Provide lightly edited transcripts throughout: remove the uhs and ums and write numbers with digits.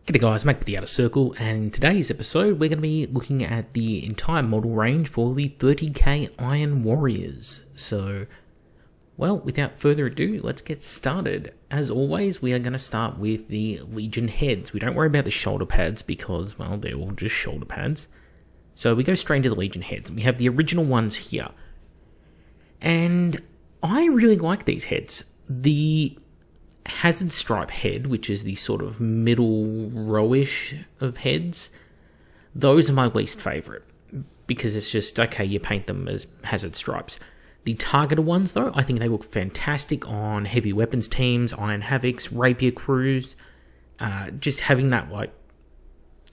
G'day guys, Mac with the Outer Circle, and in today's episode we're going to be looking at the entire model range for the 30k Iron Warriors. So, well, without further ado, let's get started. As always, we are going to start with the Legion heads. We don't worry about the shoulder pads because, well, they're all just shoulder pads. So we go straight into the Legion heads. We have the original ones here. And I really like these heads. The Hazard Stripe head, which is the sort of middle row-ish of heads, those are my least favourite, because it's just, okay, you paint them as Hazard Stripes. The targeted ones, though, I think they look fantastic on heavy weapons teams, Iron Havocs, Rapier crews, just having that, like,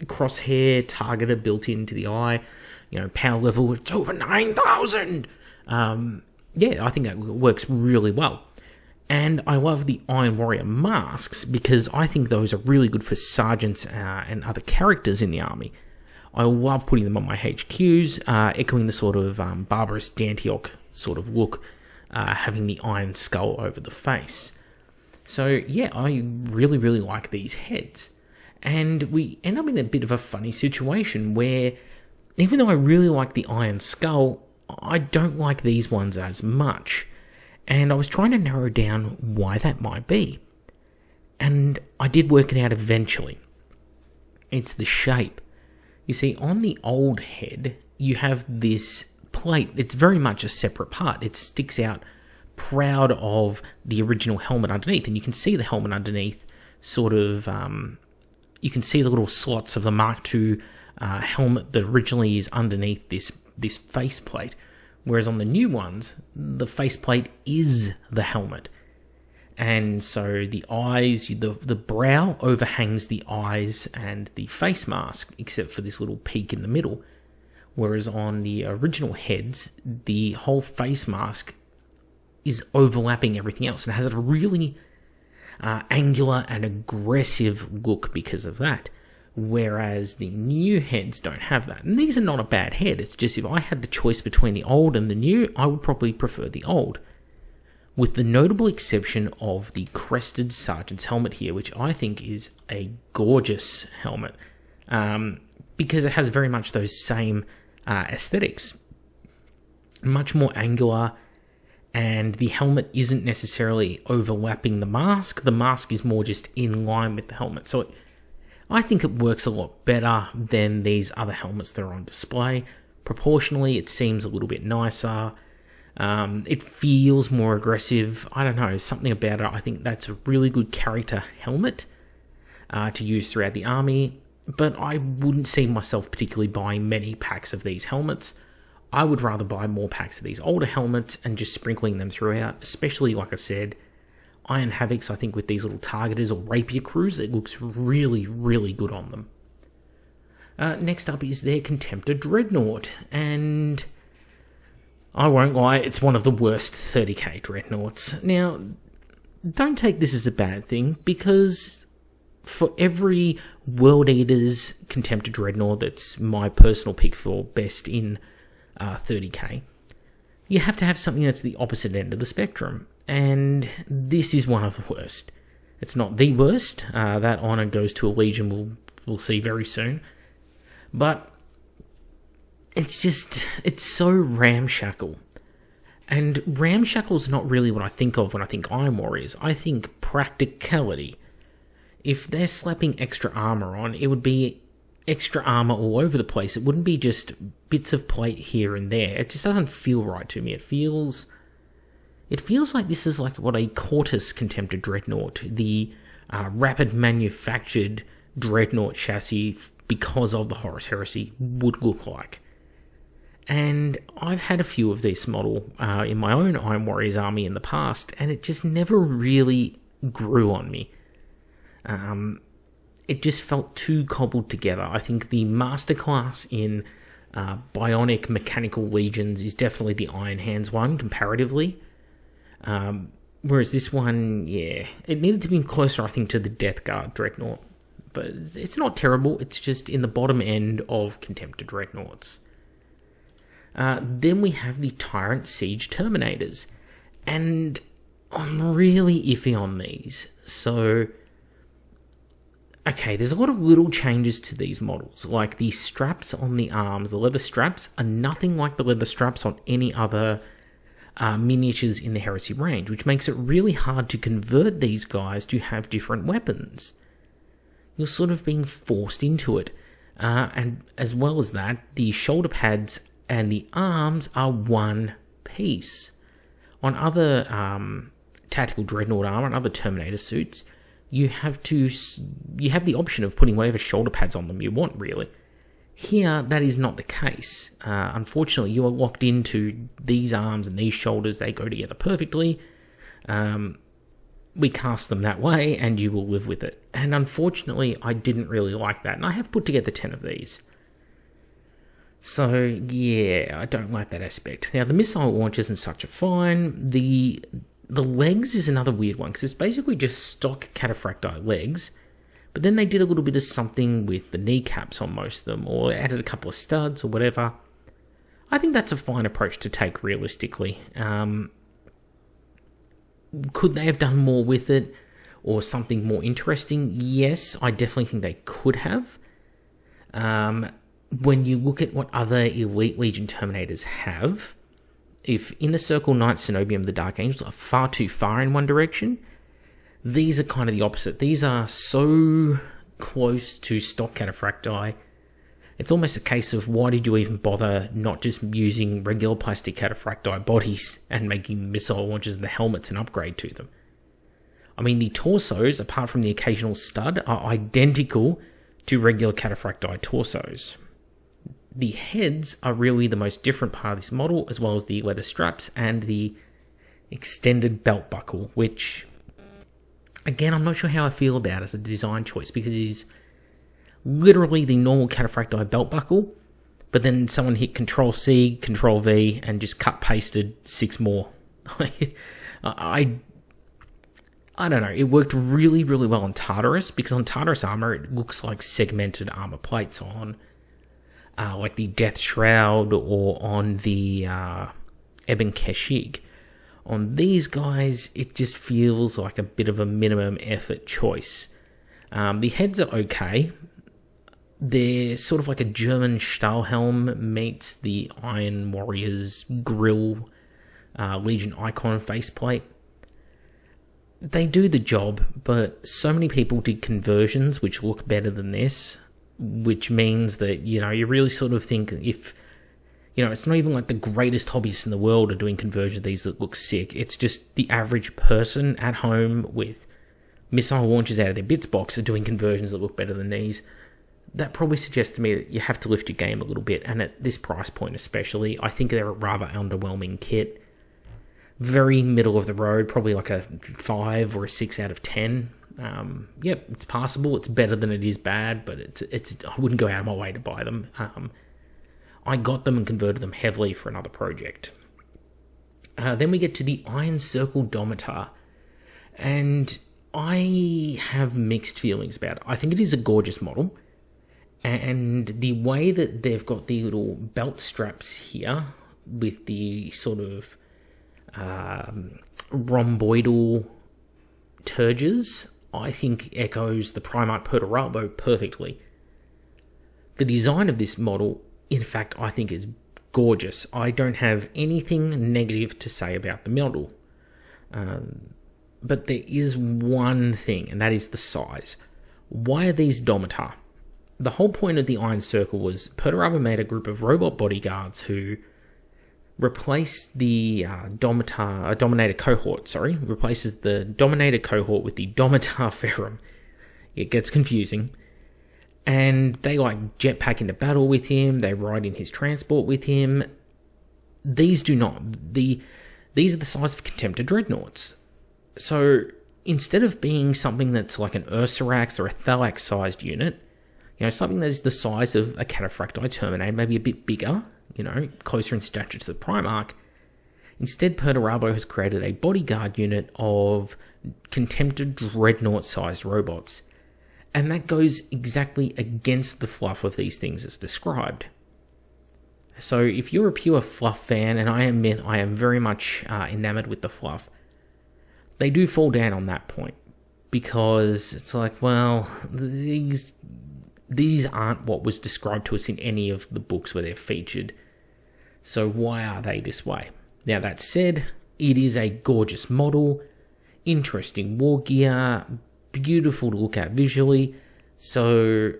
crosshair targeter built into the eye, power level, it's over 9,000! Yeah, I think that works really well. And I love the Iron Warrior masks because I think those are really good for sergeants and other characters in the army. I love putting them on my HQs, echoing the sort of barbarous Dantioch sort of look, having the iron skull over the face. So yeah, I really, really like these heads. And we end up in a bit of a funny situation where, even though I really like the iron skull, I don't like these ones as much. And I was trying to narrow down why that might be. And I did work it out eventually. It's the shape. You see, on the old head, you have this plate. It's very much a separate part. It sticks out proud of the original helmet underneath. And you can see the helmet underneath sort of... you can see the little slots of the Mark II helmet that originally is underneath this faceplate. Whereas on the new ones, the faceplate is the helmet. And so the eyes, the brow overhangs the eyes and the face mask, except for this little peak in the middle. Whereas on the original heads, the whole face mask is overlapping everything else and has a really angular and aggressive look because of that. Whereas the new heads don't have that. And these are not a bad head, it's just if I had the choice between the old and the new, I would probably prefer the old. With the notable exception of the crested sergeant's helmet here, which I think is a gorgeous helmet, because it has very much those same aesthetics. Much more angular, and the helmet isn't necessarily overlapping the mask is more just in line with the helmet. So I think it works a lot better than these other helmets that are on display. Proportionally, it seems a little bit nicer. It feels more aggressive. I don't know, something about it. I think that's a really good character helmet to use throughout the army. But I wouldn't see myself particularly buying many packs of these helmets. I would rather buy more packs of these older helmets and just sprinkling them throughout, especially, like I said, Iron Havocs, I think, with these little targeters or Rapier crews, it looks really, really good on them. Next up is their Contemptor Dreadnought, and I won't lie, it's one of the worst 30k Dreadnoughts. Now, don't take this as a bad thing, because for every World Eater's Contemptor Dreadnought, that's my personal pick for best in 30k, you have to have something that's the opposite end of the spectrum. And this is one of the worst. It's not the worst. That honour goes to a Legion we'll see very soon. But it's so ramshackle. And ramshackle's not really what I think of when I think Iron Warriors. I think practicality. If they're slapping extra armour on, it would be extra armour all over the place. It wouldn't be just bits of plate here and there. It just doesn't feel right to me. It feels like this is like what a Cortus Contemptor Dreadnought, the rapid manufactured Dreadnought chassis because of the Horus Heresy, would look like. And I've had a few of this model in my own Iron Warriors army in the past, and it just never really grew on me. It just felt too cobbled together. I think the masterclass in Bionic Mechanical Legions is definitely the Iron Hands one, comparatively. Whereas this one, yeah, it needed to be closer, I think, to the Death Guard Dreadnought. But it's not terrible, it's just in the bottom end of Contemptor Dreadnoughts. Then we have the Tyrant Siege Terminators. And I'm really iffy on these. So Okay, there's a lot of little changes to these models, like the straps on the arms. The leather straps are nothing like the leather straps on any other miniatures in the Heresy range, which makes it really hard to convert these guys to have different weapons. You're sort of being forced into it. And as well as that, the shoulder pads and the arms are one piece. On other tactical Dreadnought armor and other Terminator suits, you have the option of putting whatever shoulder pads on them you want, really. Here, that is not the case. Unfortunately, you are locked into these arms and these shoulders. They go together perfectly. We cast them that way, and you will live with it. And unfortunately, I didn't really like that, and I have put together 10 of these. So, yeah, I don't like that aspect. Now, the missile launch isn't such a fine. The legs is another weird one, because it's basically just stock cataphracti legs, but then they did a little bit of something with the kneecaps on most of them, or added a couple of studs, or whatever. I think that's a fine approach to take, realistically. Could they have done more with it, or something more interesting? Yes, I definitely think they could have. When you look at what other Elite Legion Terminators have, if Inner Circle, Knight, Cenobium, the Dark Angels are far too far in one direction, these are kind of the opposite. These are so close to stock cataphracti, it's almost a case of why did you even bother not just using regular plastic cataphracti bodies and making missile launchers and the helmets an upgrade to them. I mean, the torsos, apart from the occasional stud, are identical to regular cataphracti torsos. The heads are really the most different part of this model, as well as the leather straps and the extended belt buckle, which, again, I'm not sure how I feel about as a design choice, because it is literally the normal cataphracti belt buckle, but then someone hit Control-C, Control-V, and just cut-pasted 6 more. I don't know, it worked really, really well on Tartarus, because on Tartarus armor, it looks like segmented armor plates on like the Death Shroud, or on the Ebon Keshig. On these guys, it just feels like a bit of a minimum effort choice. The heads are okay. They're sort of like a German Stahlhelm meets the Iron Warriors grill Legion Icon faceplate. They do the job, but so many people did conversions which look better than this, which means that, you really sort of think if, it's not even like the greatest hobbyists in the world are doing conversions of these that look sick. It's just the average person at home with missile launchers out of their bits box are doing conversions that look better than these. That probably suggests to me that you have to lift your game a little bit, and at this price point especially, I think they're a rather underwhelming kit. Very middle of the road, probably like a 5 or a 6 out of 10. Yep, it's passable. It's better than it is bad, but it's I wouldn't go out of my way to buy them. I got them and converted them heavily for another project. Then we get to the Iron Circle Domita, and I have mixed feelings about it. I think it is a gorgeous model, and the way that they've got the little belt straps here with the sort of rhomboidal turges, I think echoes the Primarch Perturabo perfectly. The design of this model, in fact, I think is gorgeous. I don't have anything negative to say about the model. But there is one thing, and that is the size. Why are these Domita? The whole point of the Iron Circle was Perturabo made a group of robot bodyguards who replaced the Dominator cohort, replaces the Dominator cohort with the Domita Ferrum. It gets confusing. And they jetpack into battle with him, they ride in his transport with him. These do not. These are the size of Contemptor Dreadnoughts. So instead of being something that's like an Ursarax or a Thalax sized unit, something that is the size of a Cataphracti Terminator, maybe a bit bigger, closer in stature to the Primarch, instead Perturabo has created a bodyguard unit of Contemptor Dreadnought sized robots. And that goes exactly against the fluff of these things as described. So if you're a pure fluff fan, and I admit I am very much enamored with the fluff, they do fall down on that point. because it's like, well, these aren't what was described to us in any of the books where they're featured. So why are they this way? Now, that said, it is a gorgeous model, interesting war gear, beautiful to look at visually, so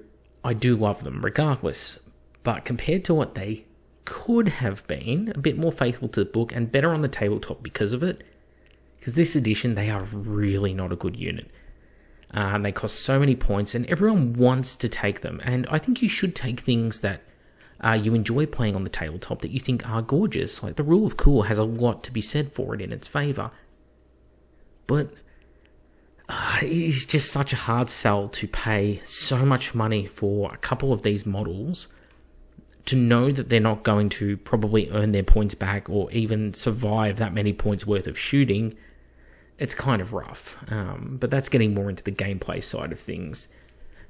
I do love them regardless. But compared to what they could have been, a bit more faithful to the book and better on the tabletop because of it, because this edition, they are really not a good unit. They cost so many points, and everyone wants to take them. And I think you should take things that you enjoy playing on the tabletop that you think are gorgeous. Like, the Rule of Cool has a lot to be said for it in its favour. But it is just such a hard sell to pay so much money for a couple of these models to know that they're not going to probably earn their points back or even survive that many points worth of shooting. It's kind of rough, but that's getting more into the gameplay side of things.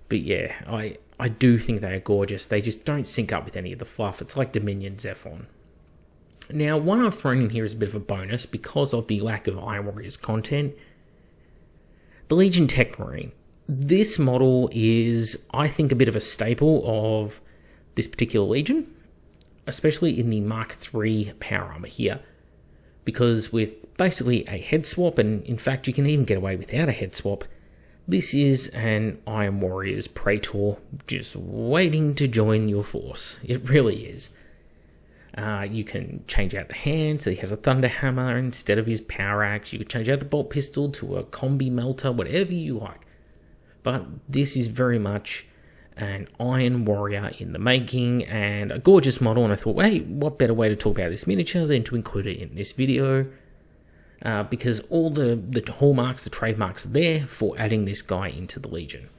But yeah, I do think they are gorgeous. They just don't sync up with any of the fluff. It's like Dominion Zephon. Now, one I've thrown in here is a bit of a bonus because of the lack of Iron Warriors content. The Legion Tech Marine. This model is, I think, a bit of a staple of this particular Legion, especially in the Mark III power armor here. Because with basically a head swap, and in fact you can even get away without a head swap, this is an Iron Warriors Praetor just waiting to join your force. It really is. You can change out the hand, so he has a Thunder Hammer instead of his Power Axe. You could change out the Bolt Pistol to a Combi Melter, whatever you like. But this is very much an Iron Warrior in the making, and a gorgeous model, and I thought, hey, what better way to talk about this miniature than to include it in this video, because all the hallmarks, the trademarks are there for adding this guy into the Legion.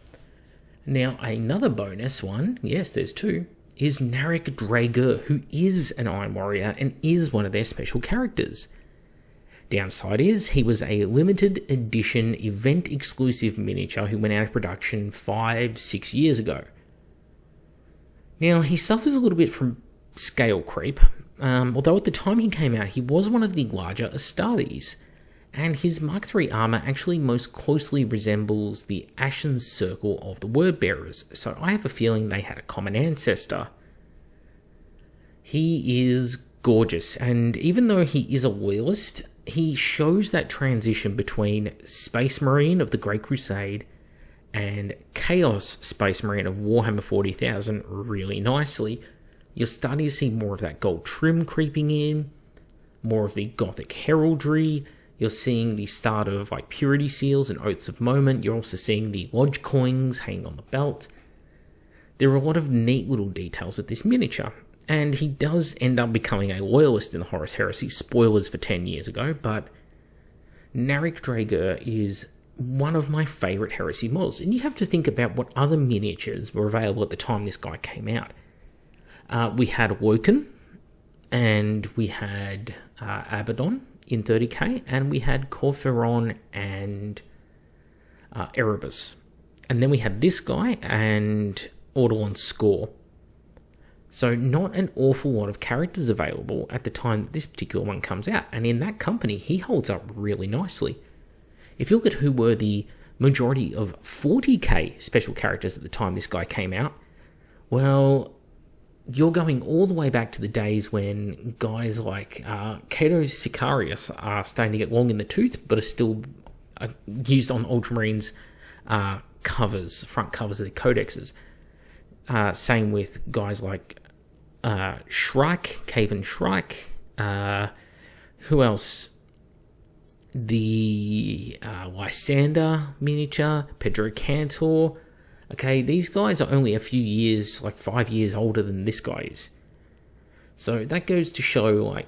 Now, another bonus one, yes, there's two, is Ragnar Drager, who is an Iron Warrior and is one of their special characters. Downside is, he was a limited edition event exclusive miniature who went out of production 5-6 years ago. Now, he suffers a little bit from scale creep, although at the time he came out, he was one of the larger Astartes, and his Mark III armor actually most closely resembles the Ashen Circle of the Wordbearers, so I have a feeling they had a common ancestor. He is gorgeous, and even though he is a loyalist, he shows that transition between Space Marine of the Great Crusade and Chaos Space Marine of Warhammer 40,000 really nicely. You're starting to see more of that gold trim creeping in, more of the Gothic heraldry. You're seeing the start of like purity seals and oaths of moment. You're also seeing the lodge coins hanging on the belt. There are a lot of neat little details with this miniature. And he does end up becoming a loyalist in the Horus Heresy, spoilers for 10 years ago, but Ragnar Drager is one of my favourite Heresy models. And you have to think about what other miniatures were available at the time this guy came out. We had Woken, and we had Abaddon in 30k, and we had Corferon and Erebus. And then we had this guy and Ortolan Score. So not an awful lot of characters available at the time that this particular one comes out. And in that company, he holds up really nicely. If you look at who were the majority of 40k special characters at the time this guy came out, well, you're going all the way back to the days when guys like Cato Sicarius are starting to get long in the tooth, but are still used on Ultramarines' covers, front covers of the codexes. Same with guys like Shrike, Caven Shrike, who else? The Lysander miniature, Pedro Cantor. Okay, these guys are only a few years, like 5 years older than this guy is. So that goes to show like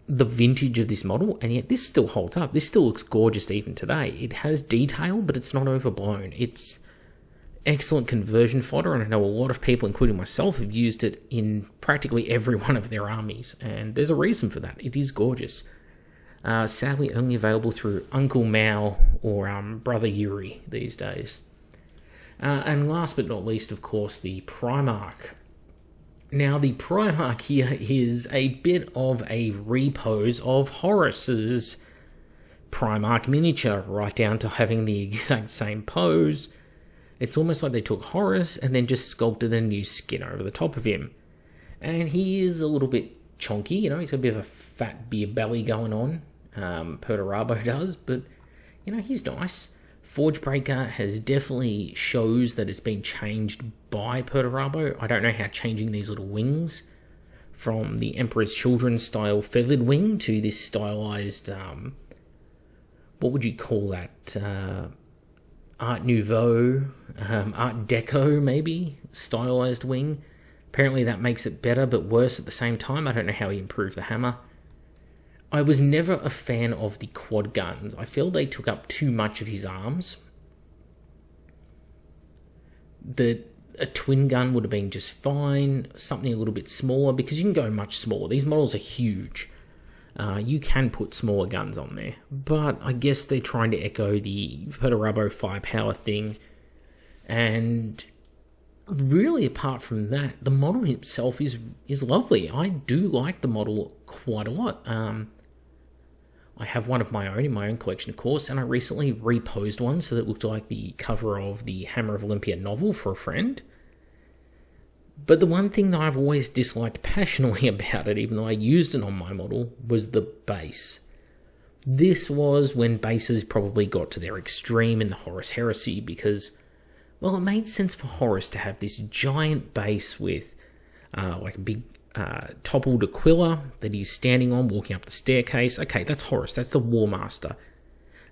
the vintage of this model, and yet this still holds up. This still looks gorgeous even today. It has detail, but it's not overblown. It's excellent conversion fodder, and I know a lot of people, including myself, have used it in practically every one of their armies, and there's a reason for that. It is gorgeous. Sadly only available through Uncle Mao or Brother Yuri these days. And last but not least, of course, the Primarch. Now, the Primarch here is a bit of a repose of Horus's Primarch miniature, right down to having the exact same pose. It's almost like they took Horus and then just sculpted a new skin over the top of him. And he is a little bit chonky, he's got a bit of a fat beer belly going on. Perturabo does, but, he's nice. Forgebreaker has definitely shows that it's been changed by Perturabo. I don't know how changing these little wings from the Emperor's Children style feathered wing to this stylized, what would you call that? Art Nouveau, Art Deco maybe, stylized wing. Apparently that makes it better but worse at the same time. I don't know how he improved the hammer. I was never a fan of the quad guns. I feel they took up too much of his arms. A twin gun would have been just fine. Something a little bit smaller, because you can go much smaller. These models are huge. You can put smaller guns on there. But I guess they're trying to echo the Perturabo firepower thing. And really, apart from that, the model itself is lovely. I do like the model quite a lot. I have one of my own in my own collection, of course, and I recently reposed one so that it looked like the cover of the Hammer of Olympia novel for a friend. But the one thing that I've always disliked passionately about it, even though I used it on my model, was the base. This was when bases probably got to their extreme in the Horus Heresy, because, well, it made sense for Horus to have this giant base with like a big toppled Aquila that he's standing on, walking up the staircase. Okay, that's Horus, that's the War Master.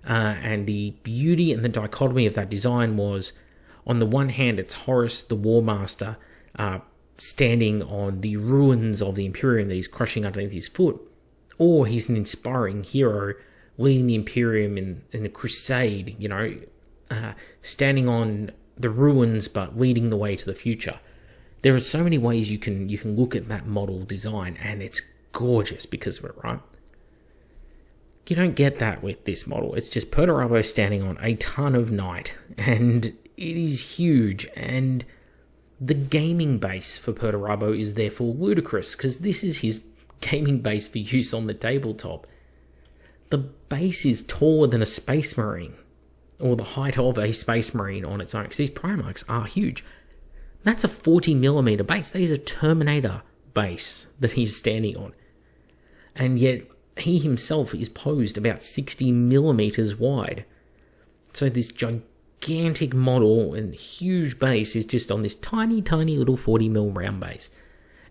And the beauty and the dichotomy of that design was, on the one hand, it's Horus, the War Master, standing on the ruins of the Imperium that he's crushing underneath his foot, or he's an inspiring hero leading the Imperium in a crusade, standing on the ruins but leading the way to the future. There are so many ways you can look at that model design, and it's gorgeous because of it, right? You don't get that with this model. It's just Perturabo standing on a ton of knight, and it is huge, and the gaming base for Perturabo is therefore ludicrous, because this is his gaming base for use on the tabletop. The base is taller than a Space Marine, or the height of a Space Marine on its own, because these Primarchs are huge. That's a 40mm base. That is a Terminator base that he's standing on. And yet, he himself is posed about 60mm wide. So this gigantic model and huge base is just on this tiny, tiny little 40mm round base.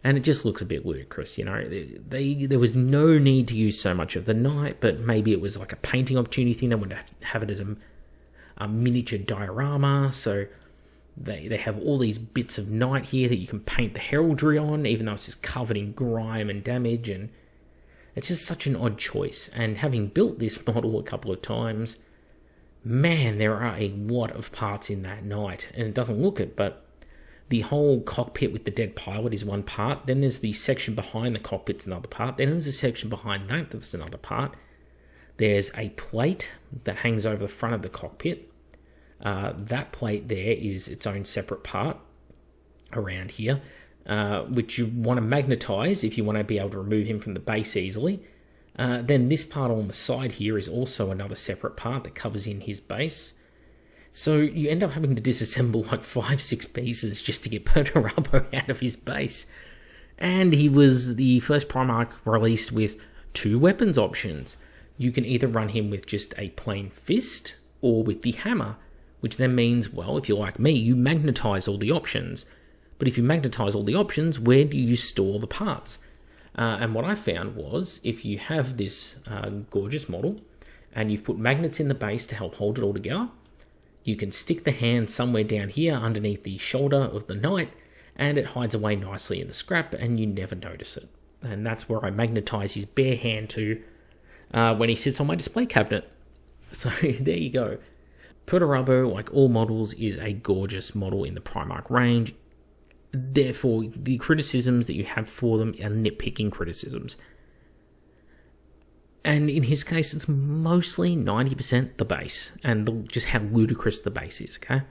And it just looks a bit ludicrous, There was no need to use so much of the knight, but maybe it was like a painting opportunity thing. They wanted to have it as a miniature diorama, so they have all these bits of knight here that you can paint the heraldry on, even though it's just covered in grime and damage, and it's just such an odd choice. And having built this model a couple of times, man, there are a lot of parts in that knight, and it doesn't look it, but the whole cockpit with the dead pilot is one part, then there's the section behind the cockpit's another part, then there's a section behind that's another part. There's a plate that hangs over the front of the cockpit. That plate there is its own separate part around here, which you want to magnetize if you want to be able to remove him from the base easily. Then this part on the side here is also another separate part that covers in his base. So you end up having to disassemble like 5-6 pieces just to get Perturabo out of his base. And he was the first Primarch released with 2 weapons options. You can either run him with just a plain fist or with the hammer, which then means, well, if you're like me, you magnetize all the options. But if you magnetize all the options, where do you store the parts? And what I found was, if you have this gorgeous model, and you've put magnets in the base to help hold it all together, you can stick the hand somewhere down here underneath the shoulder of the knight, and it hides away nicely in the scrap, and you never notice it. And that's where I magnetize his bare hand to when he sits on my display cabinet. So there you go. Perturabo, like all models, is a gorgeous model in the Primarch range. Therefore, the criticisms that you have for them are nitpicking criticisms. And in his case, it's mostly 90% the base, and just how ludicrous the base is, okay?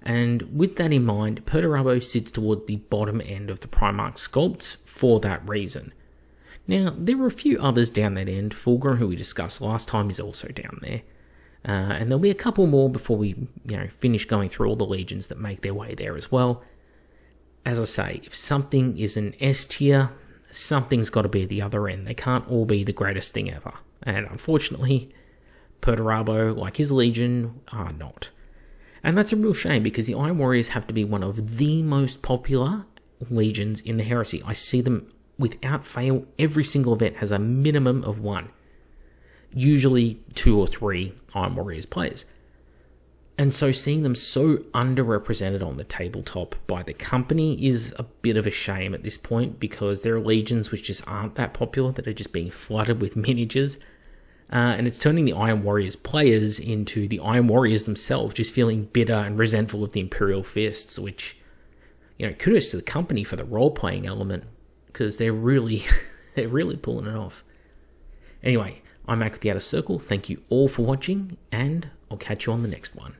And with that in mind, Perturabo sits toward the bottom end of the Primarch sculpts for that reason. Now, there are a few others down that end. Fulgrim, who we discussed last time, is also down there. And there'll be a couple more before we finish going through all the legions that make their way there as well. As I say, if something is an S tier, something's got to be at the other end. They can't all be the greatest thing ever. And unfortunately, Perturabo, like his legion, are not. And that's a real shame, because the Iron Warriors have to be one of the most popular legions in the Heresy. I see them without fail. Every single event has a minimum of one. Usually 2 or 3 Iron Warriors players. And so seeing them so underrepresented on the tabletop by the company is a bit of a shame at this point, because there are legions which just aren't that popular, that are just being flooded with miniatures. And it's turning the Iron Warriors players into the Iron Warriors themselves, just feeling bitter and resentful of the Imperial Fists, which, kudos to the company for the role-playing element, because they're really pulling it off. Anyway, I'm Mac with the Outer Circle. Thank you all for watching, and I'll catch you on the next one.